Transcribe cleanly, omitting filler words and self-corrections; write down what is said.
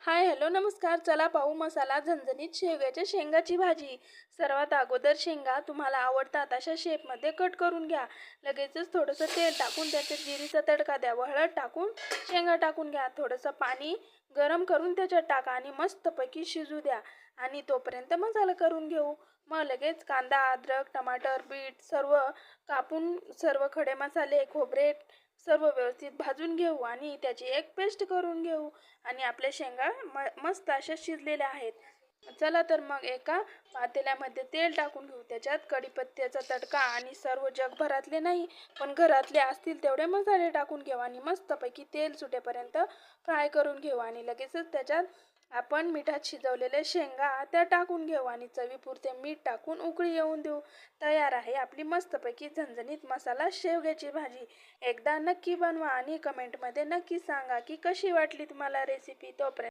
हाय, hello, नमस्कार. चला पाहू मसाला झणझणीत शेवग्याच्या शेंगाची भाजी. सर्वात अगोदर शेंगा तुम्हाला आवडतात अशा शेपमध्ये कट करून घ्या. लगेचच थोडंसं तेल टाकून त्याच्यात जिरीचा तडका द्या व हळद टाकून शेंगा टाकून घ्या. थोडंसं पाणी गरम करून त्याच्यात टाका आणि मस्तपैकी शिजू द्या आणि तोपर्यंत मसाला करून घेऊ. मग लगेच कांदा, अद्रक, टमाटर, बीट सर्व कापून सर्व खडे मसाले, खोबरे सर्व व्यवस्थित भाजून घेऊ आणि त्याची एक पेस्ट करून घेऊ. आणि आपल्या शेंगा मस्त अशा शिजलेल्या आहेत. चला तर मग एका पातेल्यामध्ये तेल टाकून घेऊ. त्याच्यात कढीपत्त्याचा तडका आणि सर्व जगभरातले नाही पण घरातले असतील तेवढे मसाले टाकून घेऊ आणि मस्तपैकी तेल सुटेपर्यंत फ्राय करून घेऊ आणि लगेचच त्याच्यात आपण मिठात शिजवलेले शेंगा त्या टाकून घेऊ आणि चवीपुरते मीठ टाकून उकळी येऊन देऊ. तयार आहे आपली मस्तपैकी झणझणीत मसाला शेवग्याची भाजी. एकदा नक्की बनवा आणि कमेंटमध्ये नक्की सांगा की कशी वाटली तुम्हाला रेसिपी. तोपर्यंत